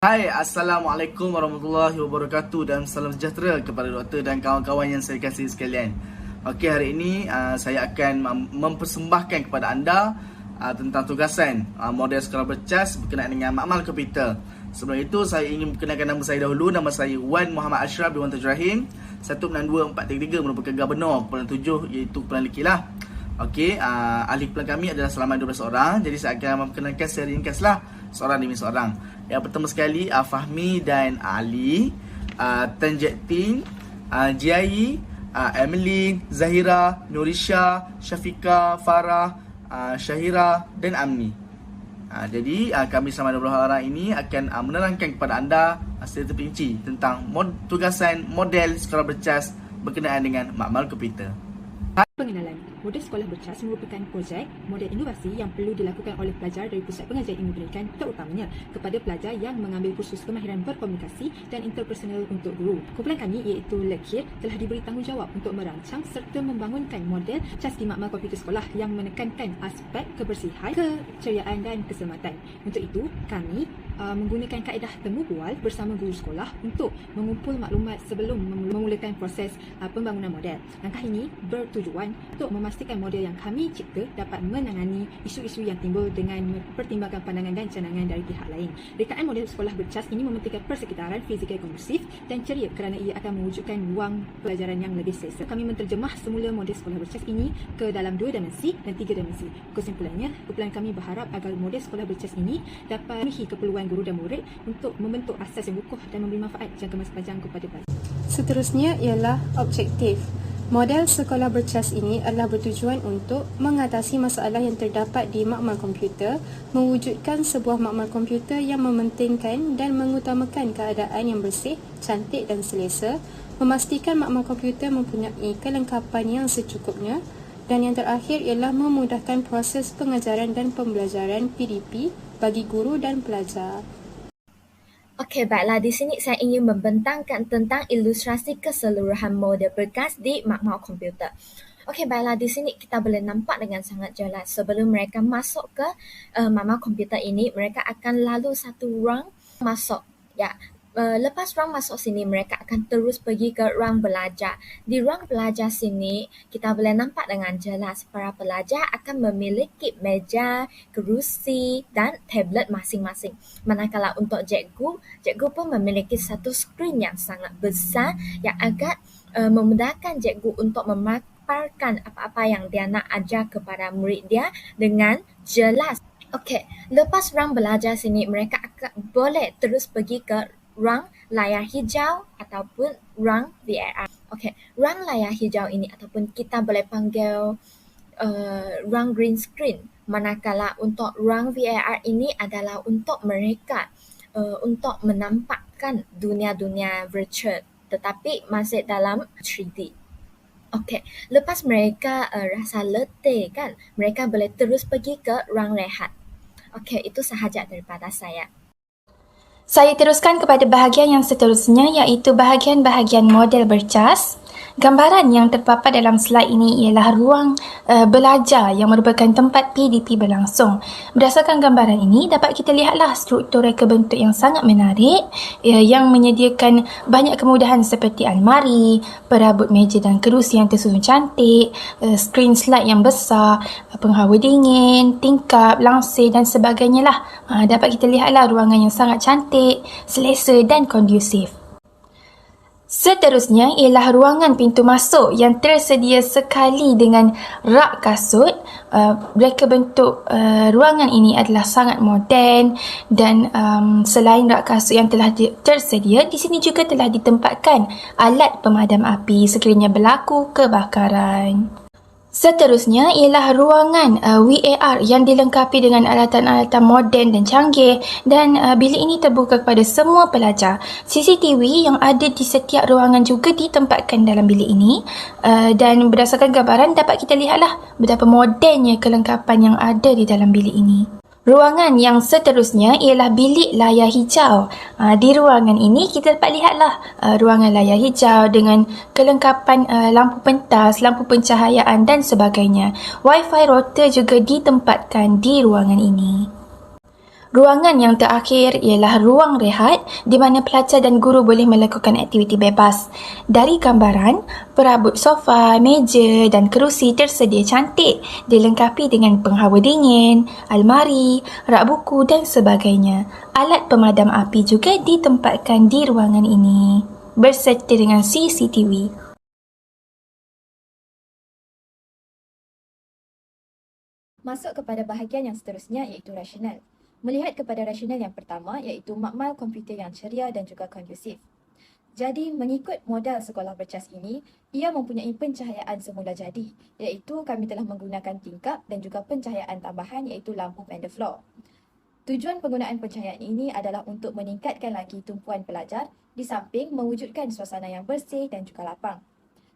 Hai, Assalamualaikum warahmatullahi wabarakatuh dan salam sejahtera kepada doktor dan kawan-kawan yang saya kasihi sekalian. Okey, hari ini saya akan mempersembahkan kepada anda tentang tugasan model sekolah bercas berkenaan dengan makmal komputer. Sebelum itu, saya ingin perkenalkan nama saya dahulu. Nama saya Wan Muhammad Ashraf bin Wan Tajul Rahim. 19243 merupakan Gubernur Kepulauan 7 iaitu Kepulauan Lekilah. Okey, ahli kepulauan kami adalah selama 12 orang. Jadi saya akan memperkenalkan secara ringkaslah seorang demi seorang. Yang pertama sekali, Fahmi dan Ali, Tan Jack Tin, Jiai, Emily, Zahira, Nurisha, Syafika, Farah, Syahira dan Amni. Jadi kami selama 12 orang ini akan menerangkan kepada anda secara terperinci tentang tugasan model sekolah bercas berkenaan dengan makmal komputer. Pengenalan. Model sekolah bercas merupakan projek model inovasi yang perlu dilakukan oleh pelajar dari Pusat Pengajian Ilmu Pendidikan, terutamanya kepada pelajar yang mengambil kursus kemahiran berkomunikasi dan interpersonal untuk guru. Kumpulan kami iaitu Lekir telah diberi tanggungjawab untuk merancang serta membangunkan model cas di makmal komputer sekolah yang menekankan aspek kebersihan, keceriaan dan keselamatan. Untuk itu, kami menggunakan kaedah temu bual bersama guru sekolah untuk mengumpul maklumat sebelum memulakan proses pembangunan model. Langkah ini bertujuan untuk memastikan model yang kami cipta dapat menangani isu-isu yang timbul dengan mempertimbangkan pandangan dan cadangan dari pihak lain. Rekaan model sekolah bercas ini mementingkan persekitaran fizikal kondusif dan ceria kerana ia akan mewujudkan ruang pelajaran yang lebih selesa. Kami menterjemah semula model sekolah bercas ini ke dalam 2 dimensi dan 3 dimensi. Kesimpulannya, kumpulan kami berharap agar model sekolah bercas ini dapat memenuhi keperluan guru dan murid untuk membentuk asas yang kukuh dan memberi manfaat jangka masa panjang kepada pelajar. Seterusnya ialah objektif. Model sekolah bercas ini adalah bertujuan untuk mengatasi masalah yang terdapat di makmal komputer, mewujudkan sebuah makmal komputer yang mementingkan dan mengutamakan keadaan yang bersih, cantik dan selesa, memastikan makmal komputer mempunyai kelengkapan yang secukupnya, dan yang terakhir ialah memudahkan proses pengajaran dan pembelajaran PDP bagi guru dan pelajar. Okey, baiklah, di sini saya ingin membentangkan tentang ilustrasi keseluruhan model berkas di makmal komputer. Okey, baiklah, di sini kita boleh nampak dengan sangat jelas sebelum mereka masuk ke makmal komputer ini, mereka akan lalu satu rang masuk. Ya, lepas rang masuk sini, mereka akan terus pergi ke rang belajar. Di rang belajar sini, kita boleh nampak dengan jelas para pelajar akan memiliki meja, kerusi dan tablet masing-masing. Manakala untuk cikgu pun memiliki satu skrin yang sangat besar yang agak memudahkan cikgu untuk memaparkan apa-apa yang dia nak ajar kepada murid dia dengan jelas. Okey, lepas rang belajar sini, mereka akan boleh terus pergi ke rang layar hijau ataupun rang VAR. Okey, rang layar hijau ini ataupun kita boleh panggil rang green screen. Manakala untuk rang VAR ini adalah untuk mereka untuk menampakkan dunia-dunia virtual tetapi masih dalam 3D. Okey, lepas mereka rasa letih kan, mereka boleh terus pergi ke rang rehat. Okey, itu sahaja daripada saya. Saya teruskan kepada bahagian yang seterusnya iaitu bahagian-bahagian model bercas. Gambaran yang terpapat dalam slide ini ialah ruang belajar yang merupakan tempat PDP berlangsung. Berdasarkan gambaran ini, dapat kita lihatlah struktur reka bentuk yang sangat menarik yang menyediakan banyak kemudahan seperti almari, perabot meja dan kerusi yang tersusun cantik, skrin slide yang besar, penghawa dingin, tingkap, langsir dan sebagainya lah. Dapat kita lihatlah ruangan yang sangat cantik, selesa dan kondusif. Seterusnya ialah ruangan pintu masuk yang tersedia sekali dengan rak kasut. Reka bentuk ruangan ini adalah sangat moden dan selain rak kasut yang telah tersedia, di sini juga telah ditempatkan alat pemadam api sekiranya berlaku kebakaran. Seterusnya ialah ruangan VAR yang dilengkapi dengan alatan-alatan moden dan canggih dan bilik ini terbuka kepada semua pelajar. CCTV yang ada di setiap ruangan juga ditempatkan dalam bilik ini dan berdasarkan gambaran dapat kita lihatlah betapa modennya kelengkapan yang ada di dalam bilik ini. Ruangan yang seterusnya ialah bilik layar hijau. Di ruangan ini kita dapat lihatlah ruangan layar hijau dengan kelengkapan lampu pentas, lampu pencahayaan dan sebagainya. Wi-Fi router juga ditempatkan di ruangan ini. Ruangan yang terakhir ialah ruang rehat di mana pelajar dan guru boleh melakukan aktiviti bebas. Dari gambaran, perabot sofa, meja dan kerusi tersedia cantik, dilengkapi dengan penghawa dingin, almari, rak buku dan sebagainya. Alat pemadam api juga ditempatkan di ruangan ini, berserta dengan CCTV. Masuk kepada bahagian yang seterusnya iaitu rasional. Melihat kepada rasional yang pertama iaitu makmal komputer yang ceria dan juga kondusif. Jadi, mengikut modal sekolah bercas ini, ia mempunyai pencahayaan semula jadi, iaitu kami telah menggunakan tingkap dan juga pencahayaan tambahan iaitu lampu Pandafloor. Tujuan penggunaan pencahayaan ini adalah untuk meningkatkan lagi tumpuan pelajar di samping mewujudkan suasana yang bersih dan juga lapang.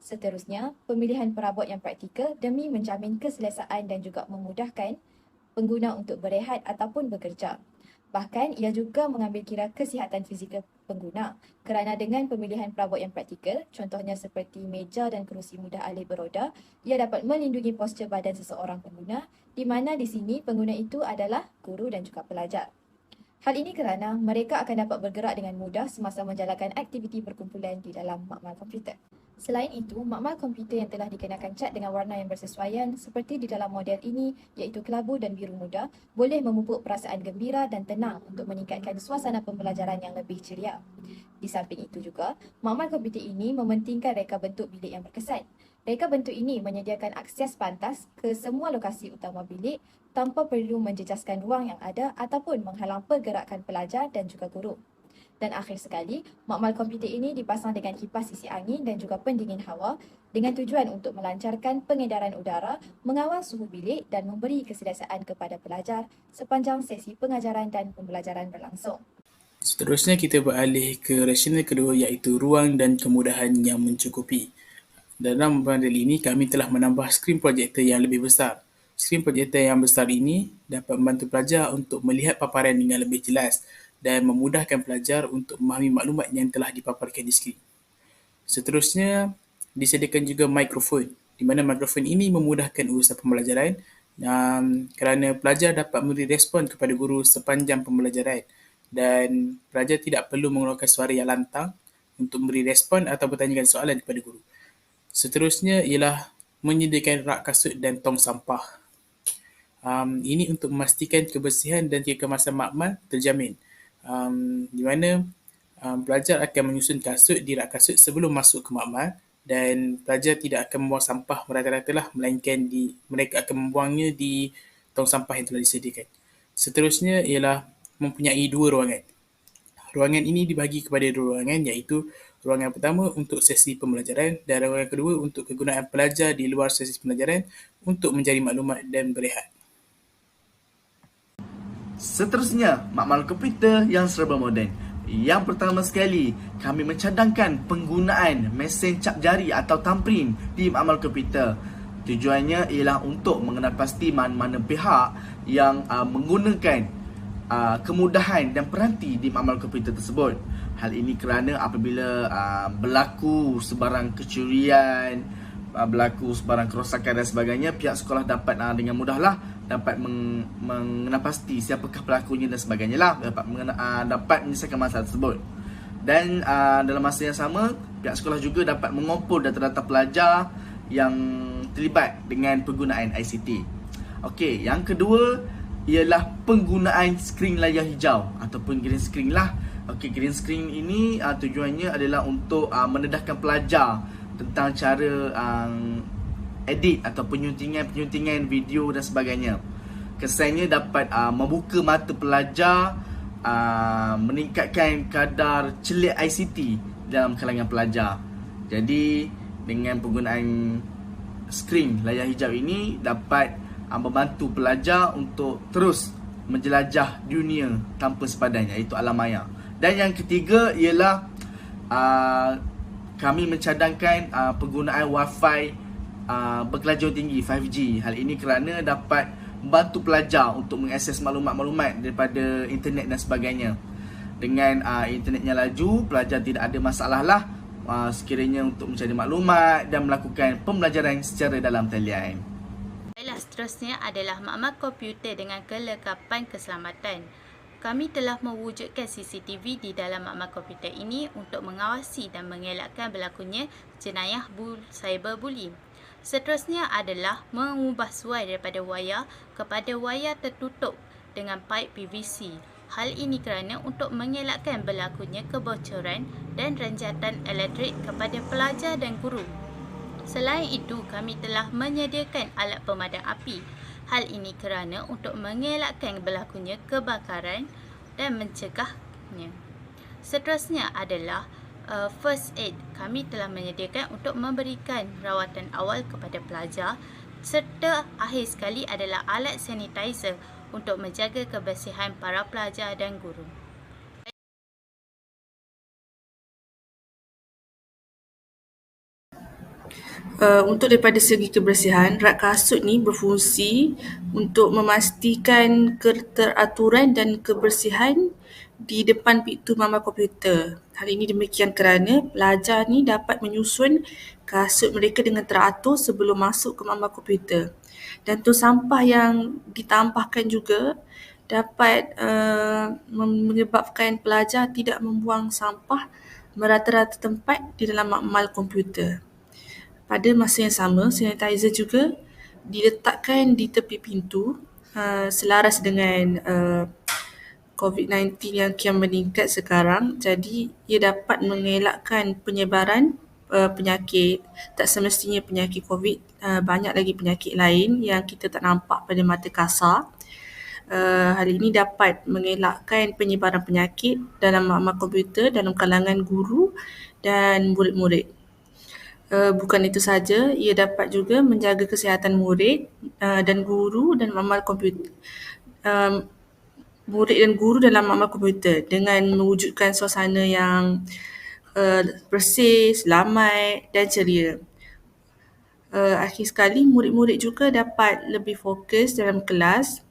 Seterusnya, pemilihan perabot yang praktikal demi menjamin keselesaan dan juga memudahkan pengguna untuk berehat ataupun bekerja. Bahkan, ia juga mengambil kira kesihatan fizikal pengguna kerana dengan pemilihan perabot yang praktikal, contohnya seperti meja dan kerusi mudah alih beroda, ia dapat melindungi postur badan seseorang pengguna di mana di sini pengguna itu adalah guru dan juga pelajar. Hal ini kerana mereka akan dapat bergerak dengan mudah semasa menjalankan aktiviti perkumpulan di dalam makmal komputer. Selain itu, makmal komputer yang telah dikenakan cat dengan warna yang bersesuaian seperti di dalam model ini iaitu kelabu dan biru muda boleh memupuk perasaan gembira dan tenang untuk meningkatkan suasana pembelajaran yang lebih ceria. Di samping itu juga, makmal komputer ini mementingkan reka bentuk bilik yang berkesan. Reka bentuk ini menyediakan akses pantas ke semua lokasi utama bilik tanpa perlu menjejaskan ruang yang ada ataupun menghalang pergerakan pelajar dan juga guru. Dan akhir sekali, makmal komputer ini dipasang dengan kipas isi angin dan juga pendingin hawa dengan tujuan untuk melancarkan pengedaran udara, mengawal suhu bilik dan memberi keselesaan kepada pelajar sepanjang sesi pengajaran dan pembelajaran berlangsung. Seterusnya kita beralih ke rasional kedua iaitu ruang dan kemudahan yang mencukupi. Dalam model ini kami telah menambah skrin projektor yang lebih besar. Skrin projektor yang besar ini dapat membantu pelajar untuk melihat paparan dengan lebih jelas dan memudahkan pelajar untuk memahami maklumat yang telah dipaparkan di skrin. Seterusnya, disediakan juga mikrofon, di mana mikrofon ini memudahkan urusan pembelajaran kerana pelajar dapat memberi respon kepada guru sepanjang pembelajaran dan pelajar tidak perlu mengeluarkan suara yang lantang untuk memberi respon atau bertanyakan soalan kepada guru. Seterusnya ialah menyediakan rak kasut dan tong sampah. Ini untuk memastikan kebersihan dan kekemasan makmal terjamin. Di mana pelajar akan menyusun kasut di rak kasut sebelum masuk ke makmal dan pelajar tidak akan membuang sampah merata-rata lah, melainkan mereka akan membuangnya di tong sampah yang telah disediakan. Seterusnya ialah mempunyai dua ruangan. Ruangan ini dibagi kepada dua ruangan iaitu ruangan pertama untuk sesi pembelajaran dan ruangan kedua untuk kegunaan pelajar di luar sesi pembelajaran untuk mencari maklumat dan berehat. Seterusnya, makmal komputer yang serba moden. Yang pertama sekali, kami mencadangkan penggunaan mesin cap jari atau thumbprint di makmal komputer. Tujuannya ialah untuk mengenal pasti mana-mana pihak yang menggunakan kemudahan dan peranti di makmal komputer tersebut. Hal ini kerana apabila berlaku sebarang kecurian, berlaku sebarang kerosakan dan sebagainya, pihak sekolah dapat dengan mudahlah dapat mengenal pasti siapakah pelakunya dan sebagainya lah, dapat menyelesaikan masalah tersebut. Dan dalam masa yang sama, pihak sekolah juga dapat mengumpul data-data pelajar yang terlibat dengan penggunaan ICT. Okey, yang kedua ialah penggunaan skrin layar hijau ataupun green screen lah. Okey, green screen ini tujuannya adalah untuk mendedahkan pelajar tentang cara edit atau penyuntingan video dan sebagainya. Kesannya dapat membuka mata pelajar, meningkatkan kadar celik ICT dalam kalangan pelajar. Jadi dengan penggunaan skrin layar hijau ini dapat membantu pelajar untuk terus menjelajah dunia tanpa sepadan, iaitu alam maya. Dan yang ketiga ialah kami mencadangkan penggunaan Wi-Fi berkelajuan tinggi 5G. Hal ini kerana dapat membantu pelajar untuk mengakses maklumat-maklumat daripada internet dan sebagainya. Dengan internetnya laju, pelajar tidak ada masalah lah sekiranya untuk mencari maklumat dan melakukan pembelajaran secara dalam talian. Seterusnya adalah makmal komputer dengan kelengkapan keselamatan. Kami telah mewujudkan CCTV di dalam makmal komputer ini untuk mengawasi dan mengelakkan berlakunya jenayah cyberbullying. Seterusnya adalah mengubah suai daripada wayar kepada wayar tertutup dengan paip PVC. Hal ini kerana untuk mengelakkan berlakunya kebocoran dan ranjatan elektrik kepada pelajar dan guru. Selain itu, kami telah menyediakan alat pemadam api. Hal ini kerana untuk mengelakkan berlakunya kebakaran dan mencegahnya. Seterusnya adalah first aid. Kami telah menyediakan untuk memberikan rawatan awal kepada pelajar, serta akhir sekali adalah alat sanitizer untuk menjaga kebersihan para pelajar dan guru. Untuk daripada segi kebersihan, rak kasut ni berfungsi untuk memastikan keteraturan dan kebersihan di depan pintu makmal komputer. Hal ini demikian kerana pelajar ni dapat menyusun kasut mereka dengan teratur sebelum masuk ke makmal komputer. Dan tong sampah yang ditambahkan juga dapat menyebabkan pelajar tidak membuang sampah merata-rata tempat di dalam makmal komputer. Pada masa yang sama, sanitizer juga diletakkan di tepi pintu selaras dengan COVID-19 yang kian meningkat sekarang. Jadi, ia dapat mengelakkan penyebaran penyakit. Tak semestinya penyakit COVID, banyak lagi penyakit lain yang kita tak nampak pada mata kasar. Hal ini dapat mengelakkan penyebaran penyakit dalam makmal komputer dalam kalangan guru dan murid-murid. Bukan itu saja, ia dapat juga menjaga kesihatan murid dan guru dan makmal komputer. Murid dan guru dalam makmal komputer dengan mewujudkan suasana yang bersih, selamat dan ceria. Akhir sekali, murid-murid juga dapat lebih fokus dalam kelas.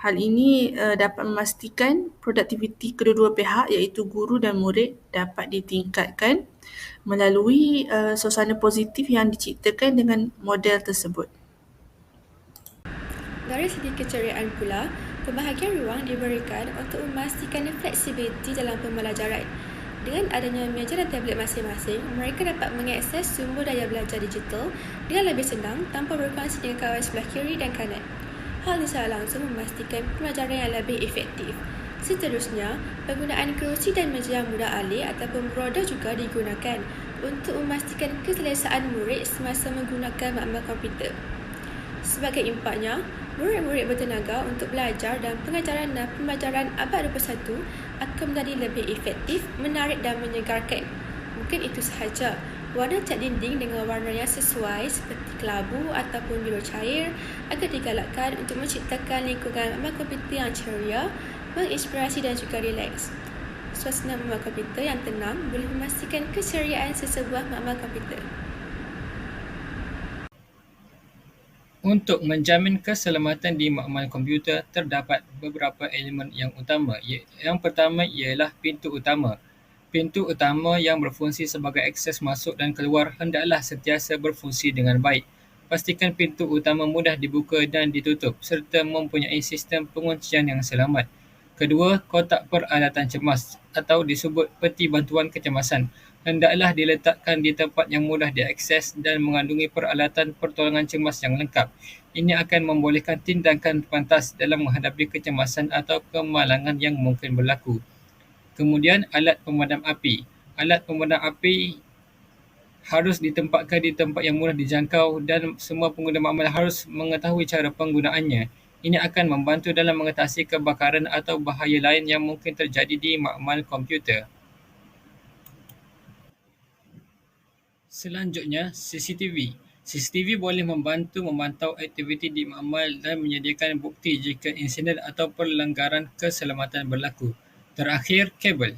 Hal ini dapat memastikan produktiviti kedua-dua pihak iaitu guru dan murid dapat ditingkatkan melalui suasana positif yang diciptakan dengan model tersebut. Dari segi keceriaan pula, pembahagian ruang diberikan untuk memastikan fleksibiliti dalam pembelajaran. Dengan adanya meja dan tablet masing-masing, mereka dapat mengakses sumber daya belajar digital dengan lebih senang tanpa berkongsi dengan kawan sebelah kiri dan kanan. Hal ini secara langsung memastikan pembelajaran yang lebih efektif. Seterusnya, penggunaan kerusi dan meja yang mudah alih ataupun beroda juga digunakan untuk memastikan keselesaan murid semasa menggunakan makmal komputer. Sebagai impaknya, murid-murid bertenaga untuk belajar dan pengajaran dan pembelajaran abad 21 akan menjadi lebih efektif, menarik dan menyegarkan. Mungkin itu sahaja. Warna cat dinding dengan warna yang sesuai seperti kelabu ataupun biru cair akan digalakkan untuk menciptakan lingkungan makmal komputer yang ceria, menginspirasi dan juga rileks. Suasana makmal komputer yang tenang boleh memastikan keceriaan sesebuah makmal komputer. Untuk menjamin keselamatan di makmal komputer, terdapat beberapa elemen yang utama. Yang pertama ialah pintu utama. Pintu utama yang berfungsi sebagai akses masuk dan keluar hendaklah sentiasa berfungsi dengan baik. Pastikan pintu utama mudah dibuka dan ditutup serta mempunyai sistem penguncian yang selamat. Kedua, kotak peralatan cemas atau disebut peti bantuan kecemasan hendaklah diletakkan di tempat yang mudah diakses dan mengandungi peralatan pertolongan cemas yang lengkap. Ini akan membolehkan tindakan pantas dalam menghadapi kecemasan atau kemalangan yang mungkin berlaku. Kemudian, alat pemadam api. Alat pemadam api harus ditempatkan di tempat yang mudah dijangkau dan semua pengguna makmal harus mengetahui cara penggunaannya. Ini akan membantu dalam mengatasi kebakaran atau bahaya lain yang mungkin terjadi di makmal komputer. Selanjutnya, CCTV. CCTV boleh membantu memantau aktiviti di makmal dan menyediakan bukti jika insiden atau pelanggaran keselamatan berlaku. Terakhir, kabel.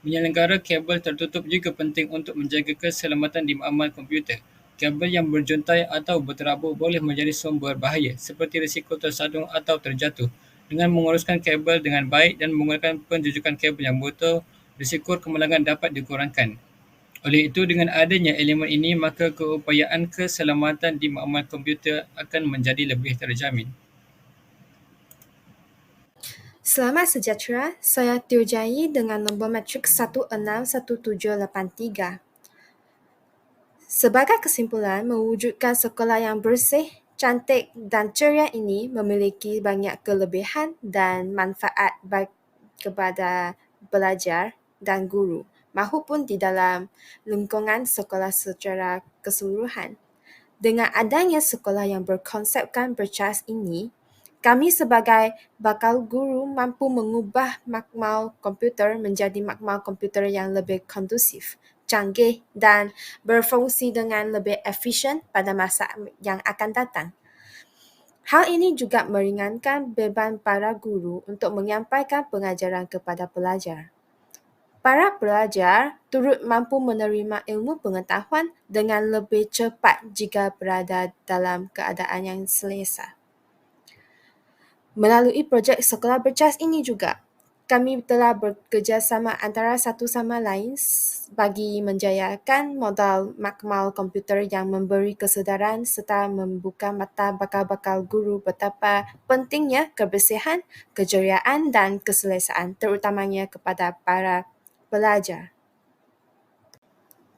Menyelenggara kabel tertutup juga penting untuk menjaga keselamatan di makmal komputer. Kabel yang berjuntai atau berterabur boleh menjadi sumber bahaya seperti risiko tersadung atau terjatuh. Dengan menguruskan kabel dengan baik dan menggunakan penjujukan kabel yang betul, risiko kemalangan dapat dikurangkan. Oleh itu, dengan adanya elemen ini, maka keupayaan keselamatan di makmal komputer akan menjadi lebih terjamin. Selamat sejahtera, saya Tiojai dengan nombor matrik 161783. Sebagai kesimpulan, mewujudkan sekolah yang bersih, cantik dan ceria ini memiliki banyak kelebihan dan manfaat kepada pelajar dan guru mahupun di dalam lingkungan sekolah secara keseluruhan. Dengan adanya sekolah yang berkonsepkan bercas ini, kami sebagai bakal guru mampu mengubah makmal komputer menjadi makmal komputer yang lebih kondusif, canggih dan berfungsi dengan lebih efisien pada masa yang akan datang. Hal ini juga meringankan beban para guru untuk menyampaikan pengajaran kepada pelajar. Para pelajar turut mampu menerima ilmu pengetahuan dengan lebih cepat jika berada dalam keadaan yang selesa. Melalui projek sekolah bercas ini juga, kami telah bekerjasama antara satu sama lain bagi menjayakan modal makmal komputer yang memberi kesedaran serta membuka mata bakal-bakal guru betapa pentingnya kebersihan, keceriaan dan keselesaan terutamanya kepada para pelajar.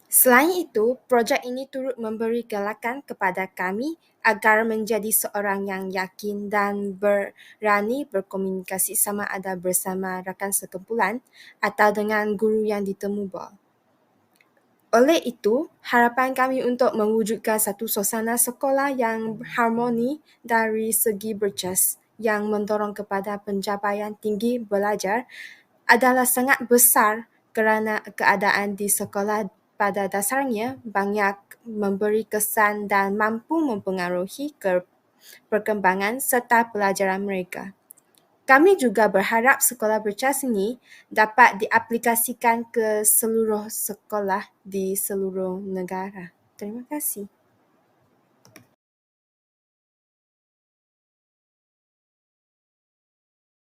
Selain itu, projek ini turut memberi galakan kepada kami agar menjadi seorang yang yakin dan berani berkomunikasi sama ada bersama rakan sekumpulan atau dengan guru yang ditemu bol. Oleh itu, harapan kami untuk mewujudkan satu suasana sekolah yang harmoni dari segi bercas yang mendorong kepada pencapaian tinggi belajar adalah sangat besar kerana keadaan di sekolah pada dasarnya banyak memberi kesan dan mampu mempengaruhi perkembangan serta pelajaran mereka. Kami juga berharap sekolah bercas ini dapat diaplikasikan ke seluruh sekolah di seluruh negara. Terima kasih.